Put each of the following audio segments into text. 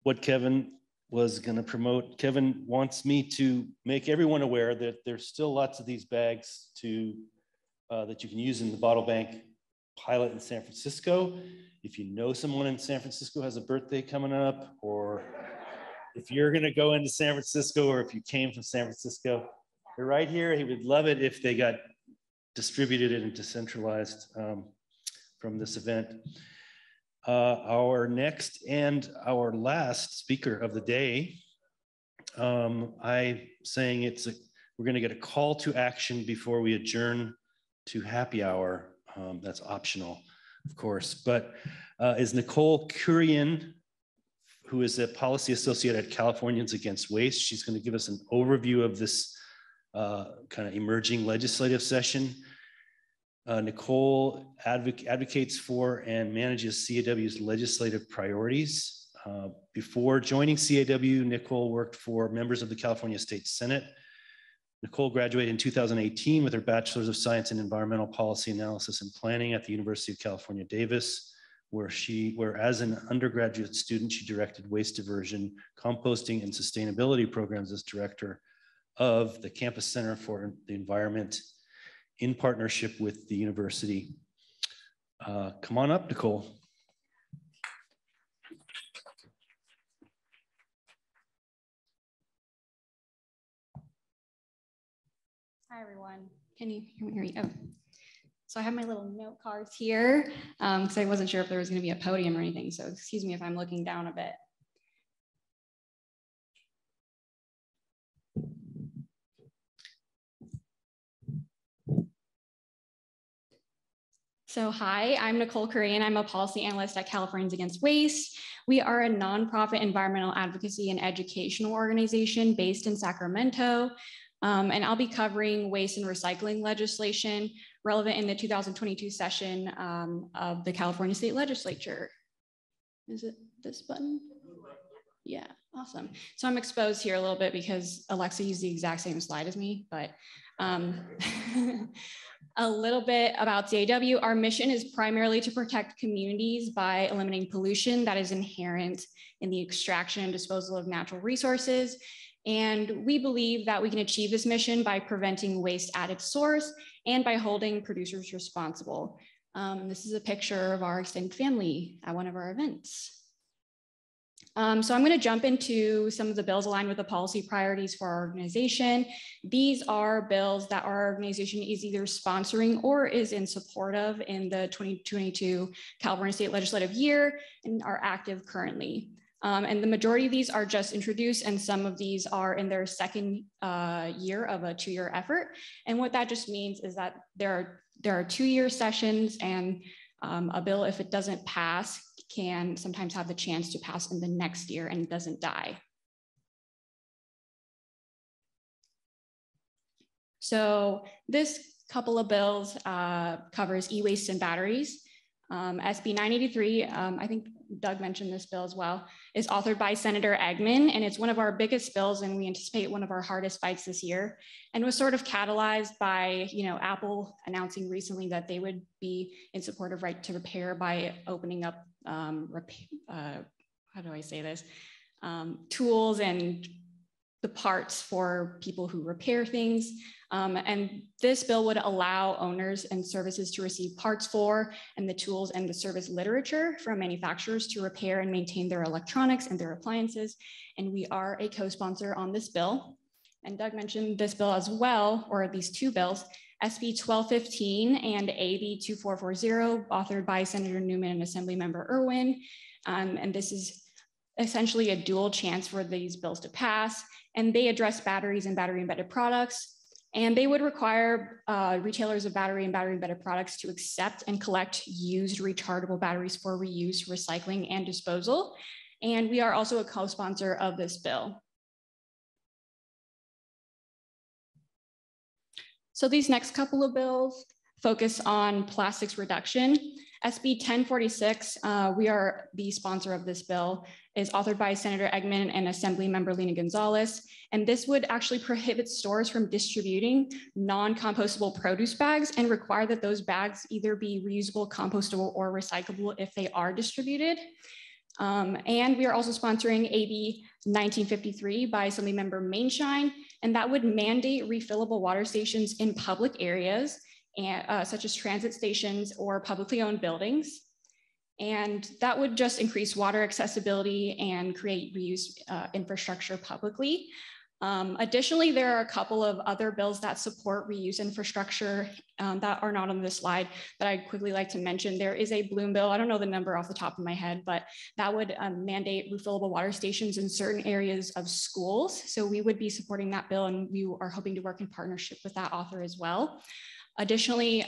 what Kevin was going to promote. Kevin wants me to make everyone aware that there's still lots of these bags that you can use in the bottle bank pilot in San Francisco. If you know someone in San Francisco has a birthday coming up, or if you're going to go into San Francisco, or if you came from San Francisco, they're right here. He would love it if they got distributed and decentralized from this event. Our next and our last speaker of the day, I'm saying we're going to get a call to action before we adjourn to happy hour. That's optional, of course, but is Nicole Kurian, who is a policy associate at Californians Against Waste. She's going to give us an overview of this kind of emerging legislative session. Nicole advocates for and manages CAW's legislative priorities. Before joining CAW, Nicole worked for members of the California State Senate. Nicole graduated in 2018 with her Bachelor's of Science in Environmental Policy Analysis and Planning at the University of California, Davis, where as an undergraduate student, she directed waste diversion, composting, and sustainability programs as director of the Campus Center for the Environment in partnership with the university. Come on up, Nicole. Hi, everyone. Can you hear me? Oh. So I have my little note cards here because I wasn't sure if there was going to be a podium or anything. So excuse me if I'm looking down a bit. So hi, I'm Nicole Kurian. I'm a policy analyst at Californians Against Waste. We are a nonprofit environmental advocacy and educational organization based in Sacramento. And I'll be covering waste and recycling legislation relevant in the 2022 session of the California State Legislature. Is it this button? Yeah, awesome. So I'm exposed here a little bit because Alexa used the exact same slide as me, but a little bit about CAW. Our mission is primarily to protect communities by eliminating pollution that is inherent in the extraction and disposal of natural resources. And we believe that we can achieve this mission by preventing waste at its source and by holding producers responsible. This is a picture of our extended family at one of our events. So I'm going to jump into some of the bills aligned with the policy priorities for our organization. These are bills that our organization is either sponsoring or is in support of in the 2022 California State Legislative year and are active currently. And the majority of these are just introduced, and some of these are in their second year of a 2-year effort. And what that just means is that there are 2-year sessions, and a bill, if it doesn't pass, can sometimes have the chance to pass in the next year and doesn't die. So this couple of bills covers e-waste and batteries. SB 983, I think Doug mentioned this bill as well, is authored by Senator Eggman, and it's one of our biggest bills, and we anticipate one of our hardest fights this year, and was sort of catalyzed by, Apple announcing recently that they would be in support of right to repair by opening up, how do I say this, tools and the parts for people who repair things. And this bill would allow owners and services to receive parts for and the tools and the service literature from manufacturers to repair and maintain their electronics and their appliances. And we are a co-sponsor on this bill. And Doug mentioned this bill as well, or these two bills, SB 1215 and AB 2440, authored by Senator Newman and Assemblymember Irwin. And this is essentially a dual chance for these bills to pass. And they address batteries and battery embedded products. And they would require retailers of battery and battery embedded products to accept and collect used rechargeable batteries for reuse, recycling, and disposal. And we are also a co-sponsor of this bill. So these next couple of bills focus on plastics reduction. SB 1046, we are the sponsor of this bill, is authored by Senator Eggman and Assemblymember Lena Gonzalez. And this would actually prohibit stores from distributing non-compostable produce bags and require that those bags either be reusable, compostable, or recyclable if they are distributed. And we are also sponsoring AB 1953 by Assemblymember Mainshine, and that would mandate refillable water stations in public areas, and, such as transit stations or publicly owned buildings. And that would just increase water accessibility and create reuse infrastructure publicly. Additionally, there are a couple of other bills that support reuse infrastructure that are not on this slide that I'd quickly like to mention. There is a Bloom bill, I don't know the number off the top of my head, but that would mandate refillable water stations in certain areas of schools. So we would be supporting that bill, and we are hoping to work in partnership with that author as well. Additionally,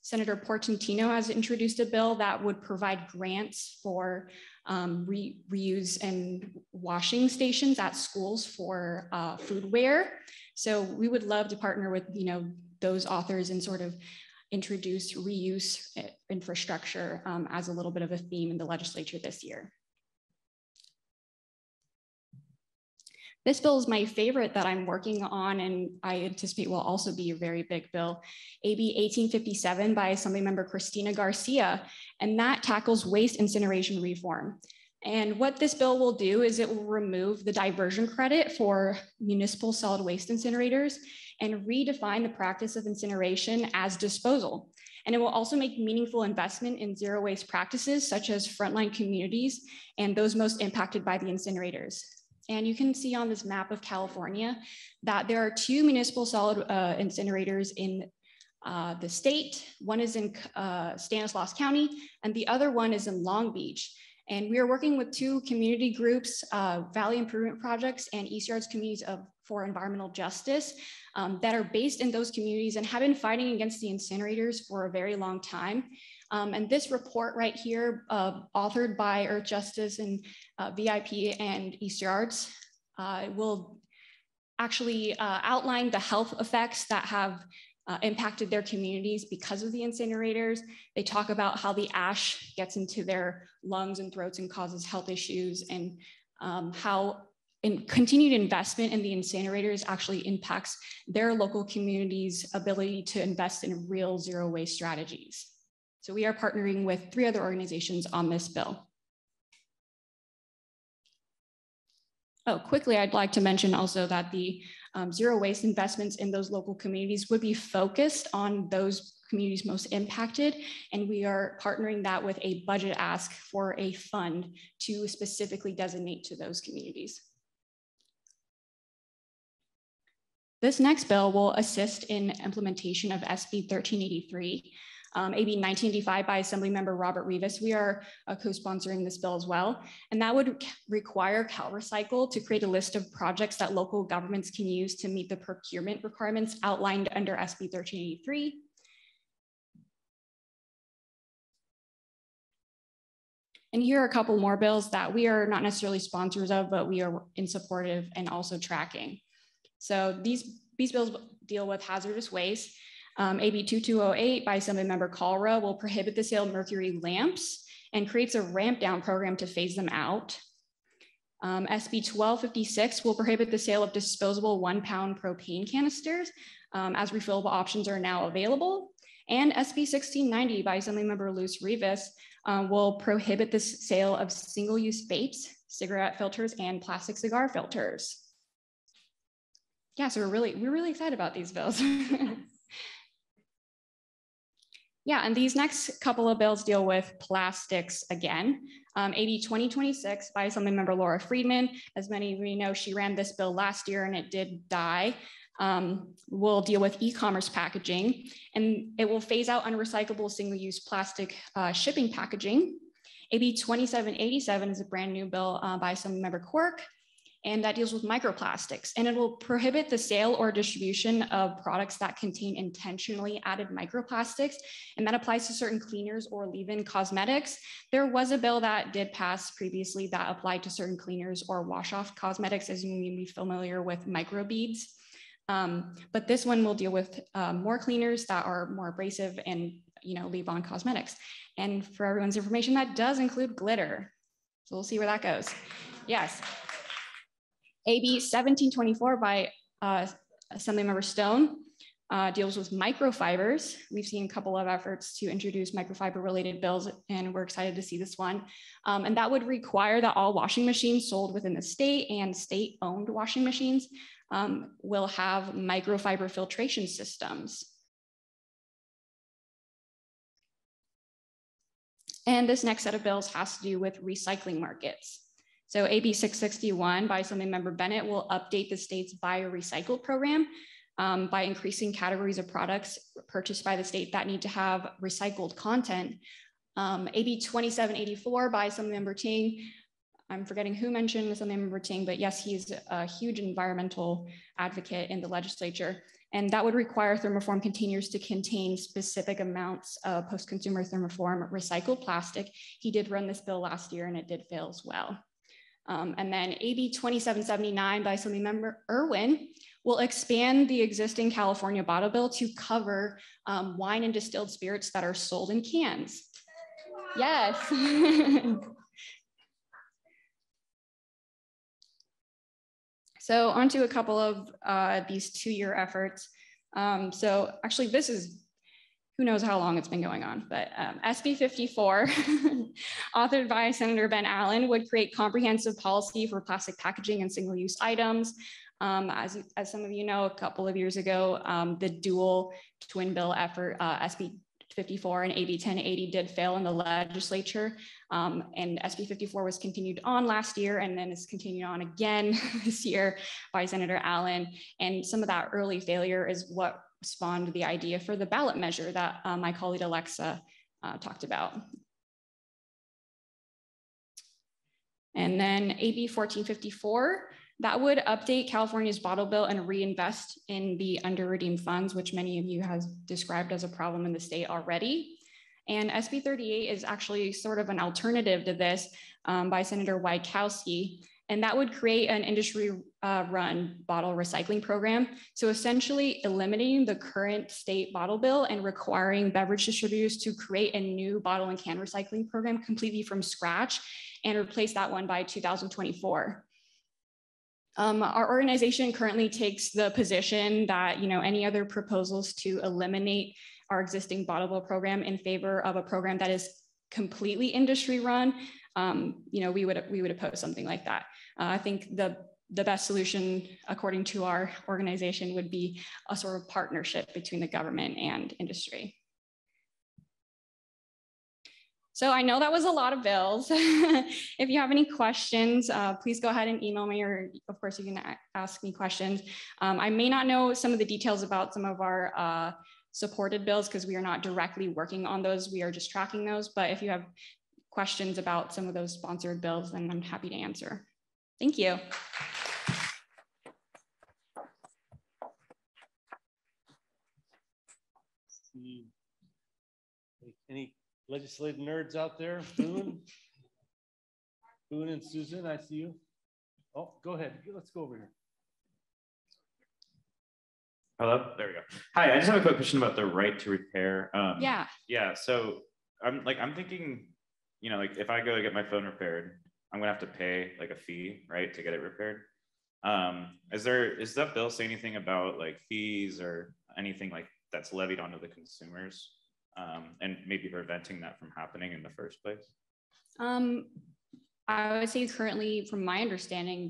Senator Portantino has introduced a bill that would provide grants for reuse and washing stations at schools for foodware. So we would love to partner with those authors and sort of introduce reuse infrastructure as a little bit of a theme in the legislature this year. This bill is my favorite that I'm working on, and I anticipate will also be a very big bill, AB 1857 by Assemblymember Cristina Garcia, and that tackles waste incineration reform. And what this bill will do is it will remove the diversion credit for municipal solid waste incinerators and redefine the practice of incineration as disposal. And it will also make meaningful investment in zero waste practices, such as frontline communities and those most impacted by the incinerators. And you can see on this map of California that there are 2 municipal solid incinerators in the state. One is in Stanislaus County, and the other one is in Long Beach. And we are working with 2 community groups, Valley Improvement Projects and East Yards Communities for Environmental Justice, that are based in those communities and have been fighting against the incinerators for a very long time. And this report right here, authored by Earth Justice and VIP and East Yards, will actually outline the health effects that have impacted their communities because of the incinerators. They talk about how the ash gets into their lungs and throats and causes health issues, and how continued investment in the incinerators actually impacts their local communities' ability to invest in real zero waste strategies. So we are partnering with 3 other organizations on this bill. Oh, quickly, I'd like to mention also that the zero waste investments in those local communities would be focused on those communities most impacted. And we are partnering that with a budget ask for a fund to specifically designate to those communities. This next bill will assist in implementation of SB 1383. AB 1985 by Assemblymember Robert Rivas. We are co-sponsoring this bill as well. And that would require CalRecycle to create a list of projects that local governments can use to meet the procurement requirements outlined under SB 1383. And here are a couple more bills that we are not necessarily sponsors of, but we are in support of and also tracking. So these bills deal with hazardous waste. AB 2208 by Assemblymember Calra will prohibit the sale of mercury lamps and creates a ramp down program to phase them out. SB 1256 will prohibit the sale of disposable 1-pound propane canisters, as refillable options are now available. And SB 1690 by Assemblymember Luz Rivas will prohibit the sale of single-use vapes, cigarette filters, and plastic cigar filters. Yeah, so we're really excited about these bills. Yeah, and these next couple of bills deal with plastics again. AB 2026 by Assemblymember Laura Friedman. As many of you know, she ran this bill last year and it did die. Will deal with e-commerce packaging, and it will phase out unrecyclable single-use plastic shipping packaging. AB 2787 is a brand new bill by Assemblymember Quirk, and that deals with microplastics, and it will prohibit the sale or distribution of products that contain intentionally added microplastics, and that applies to certain cleaners or leave-in cosmetics. There was a bill that did pass previously that applied to certain cleaners or wash-off cosmetics, as you may be familiar with microbeads. But this one will deal with more cleaners that are more abrasive and leave-on cosmetics. And for everyone's information, that does include glitter. So we'll see where that goes. Yes. AB 1724 by Assemblymember Stone deals with microfibers. We've seen a couple of efforts to introduce microfiber related bills, and we're excited to see this one. And that would require that all washing machines sold within the state and state owned washing machines will have microfiber filtration systems. And this next set of bills has to do with recycling markets. So AB 661 by Assemblymember Bennett will update the state's buy or recycle program by increasing categories of products purchased by the state that need to have recycled content. AB 2784 by Assemblymember Ting, I'm forgetting who mentioned Assemblymember Ting, but yes, he's a huge environmental advocate in the legislature. And that would require thermoform containers to contain specific amounts of post-consumer thermoform recycled plastic. He did run this bill last year and it did fail as well. And then AB 2779 by Assemblymember Irwin will expand the existing California bottle bill to cover wine and distilled spirits that are sold in cans. Yes. So onto a couple of these 2-year efforts. So actually this is, who knows how long it's been going on, but SB 54, authored by Senator Ben Allen, would create comprehensive policy for plastic packaging and single-use items. As some of you know, a couple of years ago, the dual twin bill effort, SB 54 and AB 1080 did fail in the legislature. And SB 54 was continued on last year and then is continued on again this year by Senator Allen. And some of that early failure is what spawned the idea for the ballot measure that my colleague Alexa talked about. And then AB 1454, that would update California's bottle bill and reinvest in the under-redeemed funds, which many of you have described as a problem in the state already. And SB 38 is actually sort of an alternative to this by Senator Wieckowski, and that would create an industry-run bottle recycling program. So essentially eliminating the current state bottle bill and requiring beverage distributors to create a new bottle and can recycling program completely from scratch and replace that one by 2024. Our organization currently takes the position that any other proposals to eliminate our existing bottle bill program in favor of a program that is completely industry run, we would oppose something like that. I think the best solution, according to our organization, would be a sort of partnership between the government and industry. So I know that was a lot of bills. If you have any questions, please go ahead and email me, or of course you can ask me questions. I may not know some of the details about some of our supported bills because we are not directly working on those. We are just tracking those. But if you have questions about some of those sponsored bills, then I'm happy to answer. Thank you. Any legislative nerds out there? Boone? Boone and Susan, I see you. Oh, go ahead. Let's go over here. Hello, there we go. Hi, I just have a quick question about the right to repair. Yeah, so I'm thinking, like if I go to get my phone repaired, I'm gonna have to pay like a fee, right, to get it repaired. Is that bill say anything about like fees or anything like that's levied onto the consumers? And maybe preventing that from happening in the first place? I would say currently, from my understanding,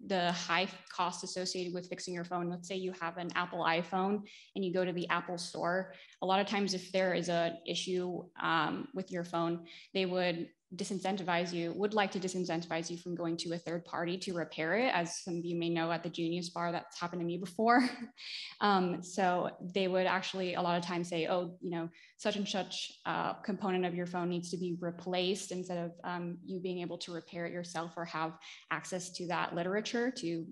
the high cost associated with fixing your phone, let's say you have an Apple iPhone and you go to the Apple store, a lot of times if there is an issue with your phone, they would would like to disincentivize you from going to a third party to repair it. As some of you may know, at the Genius Bar, that's happened to me before. So they would actually a lot of times say, oh, such and such component of your phone needs to be replaced, instead of you being able to repair it yourself or have access to that literature to,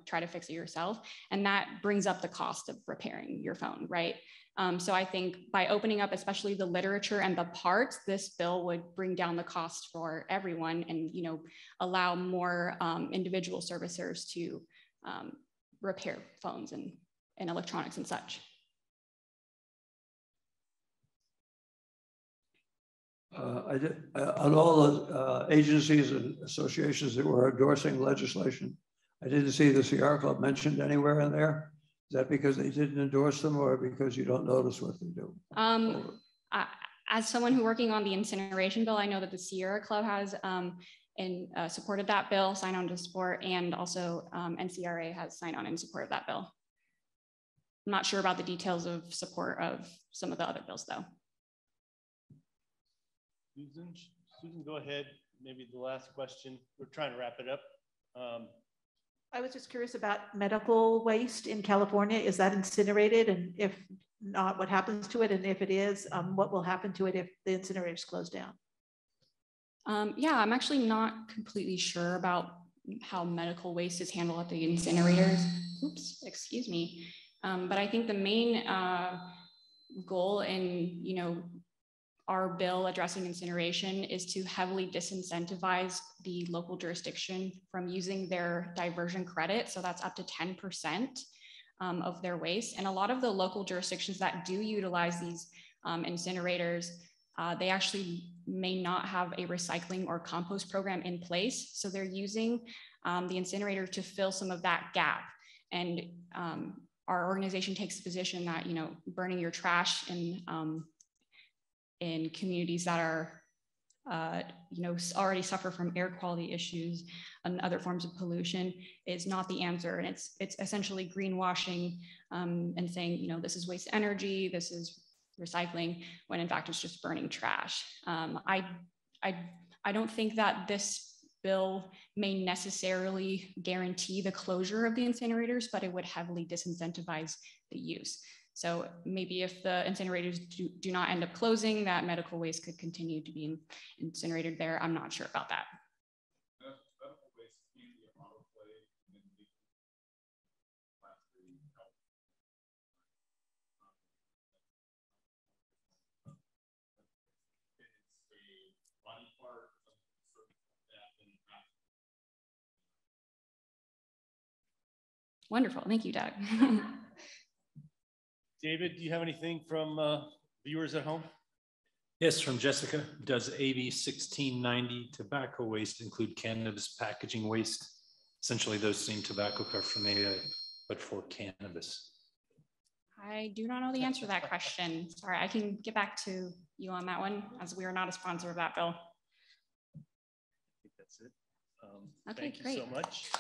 try to fix it yourself. And that brings up the cost of repairing your phone, right? So I think by opening up, especially the literature and the parts, this bill would bring down the cost for everyone and, allow more individual servicers to repair phones and electronics and such. On all the agencies and associations that were endorsing legislation, I didn't see the Sierra Club mentioned anywhere in there. Is that because they didn't endorse them or because you don't notice what they do? As someone who working on the incineration bill, I know that the Sierra Club has supported that bill, signed on to support, and also NCRA has signed on in support of that bill. I'm not sure about the details of support of some of the other bills though. Susan, go ahead. Maybe the last question. We're trying to wrap it up. I was just curious about medical waste in California. Is that incinerated? And if not, what happens to it? And if it is, what will happen to it if the incinerators close down? Yeah, I'm actually not completely sure about how medical waste is handled at the incinerators. Oops, excuse me. But I think the main goal in our bill addressing incineration is to heavily disincentivize the local jurisdiction from using their diversion credit. So that's up to 10% of their waste. And a lot of the local jurisdictions that do utilize these incinerators, they actually may not have a recycling or compost program in place. So they're using the incinerator to fill some of that gap. And our organization takes the position that, burning your trash in communities that are, already suffer from air quality issues and other forms of pollution is not the answer. And it's essentially greenwashing and saying, this is waste energy, this is recycling, when in fact it's just burning trash. I don't think that this bill may necessarily guarantee the closure of the incinerators, but it would heavily disincentivize the use. So maybe if the incinerators do not end up closing, that medical waste could continue to be incinerated there. I'm not sure about that. Wonderful, thank you, Doug. David, do you have anything from viewers at home? Yes, from Jessica. Does AB 1690 tobacco waste include cannabis packaging waste? Essentially those same tobacco paraphernalia, but for cannabis. I do not know the answer to that question. Sorry, I can get back to you on that one, as we are not a sponsor of that bill. I think that's it. Okay, Thank you great. so much.